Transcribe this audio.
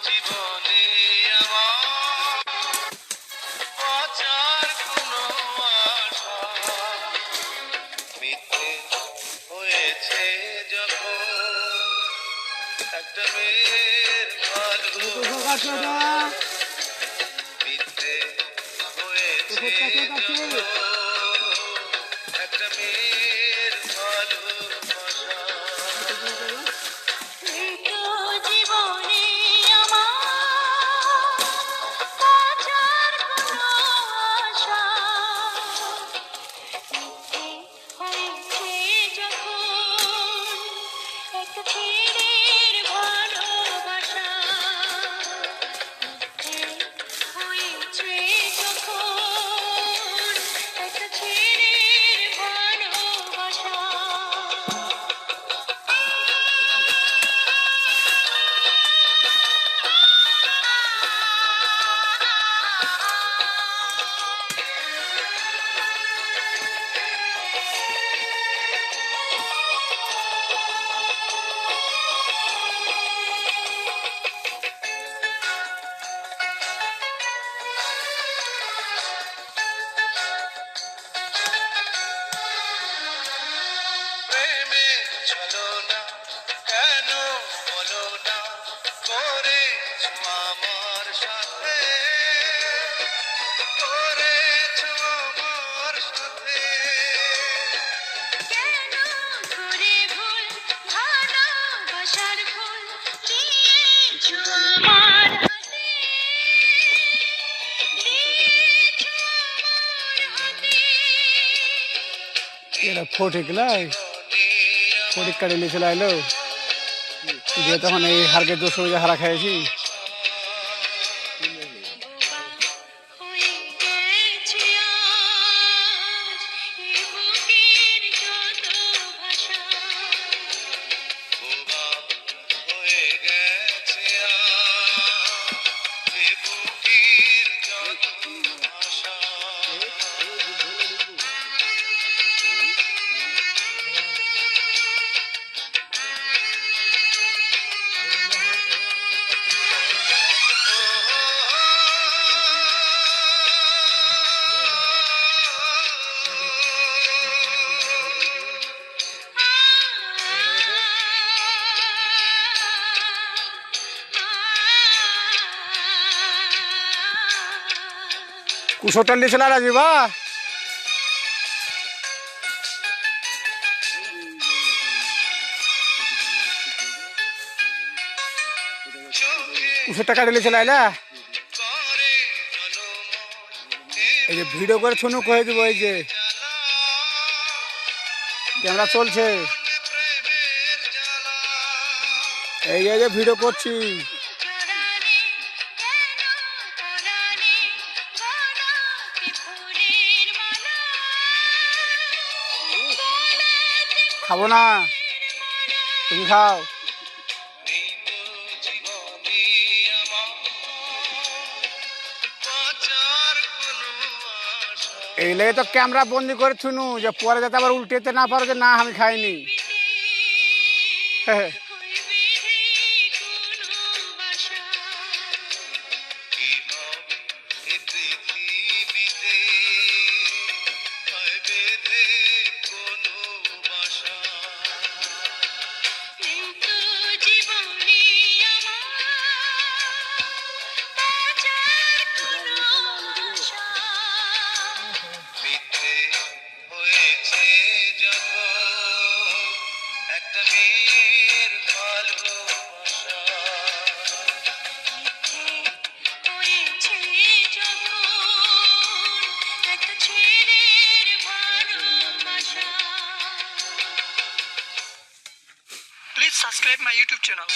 জীবনে আমার বাঁচার কোনো আশা মিথ্যে হয়েছে যখন একটা মেয়ের ভালোবাসা মিথ্যে হয়েছে যখন একটা মেয়ের ভালোবাসা জীবনে আমার বাঁচার কোনো আশা মিথ্যে হয়েছে যখন একটা ছেলের ভালোবাসা মিথ্যে হয়েছে যখন একটা ছেলের ভালোবাসা প্রেমে চলো না কেন বলো না করেছো আমার সাথে করেছো আমার সাথে কেন করে ভুল ভালোবাসার ফুল দিয়েছো আমার হাতে দিয়েছো আমার হাতে এটা ফটিক লাই ফটিক কাটি নিয়ে চলে আইলো দিয়ে তখন এই হারকে 200 টাকা হারা খাইছি হয়ে গেছে আজ এ বুকের যত ভাষা বোবা হয়ে গেছে আজ এ বুকের যত আশা কুশোটাল নিয়ে চলে রাজীবা চোখে 200 টাকা নিয়ে চলে আইলা করে জনমন এই যে ভিডিও করে শুনু কয়ে দিব এই যে জ্বালা ক্যামেরা চলছে প্রেমের জ্বালা এই যে ভিডিও করছি জড়ালে কেন পরালে গলাতে ফুলের মালা গলাতে খাবো না তুমি খাও নেই তো জীবনে আমার বাঁচার কোনো আশা এই লেগে তো ক্যামেরা বন্দি করে শুনু যে পরে যাতে আবার উল্টেতে না পারো যে না আমি খাইনি হ্যাঁ হইবে রে কোনো বাসা কি হবে এ পৃথিবীতে হয় বেঁধে কোনো বাসা কিন্তু জীবনে আমার বাঁচার কোনো আশা মিথ্যে হয়েছে যখন একটা মেয়ের ভালোবাসা মিথ্যে হয়েছে যখন একটা ছেলের ভালোবাসা Please subscribe my YouTube channel.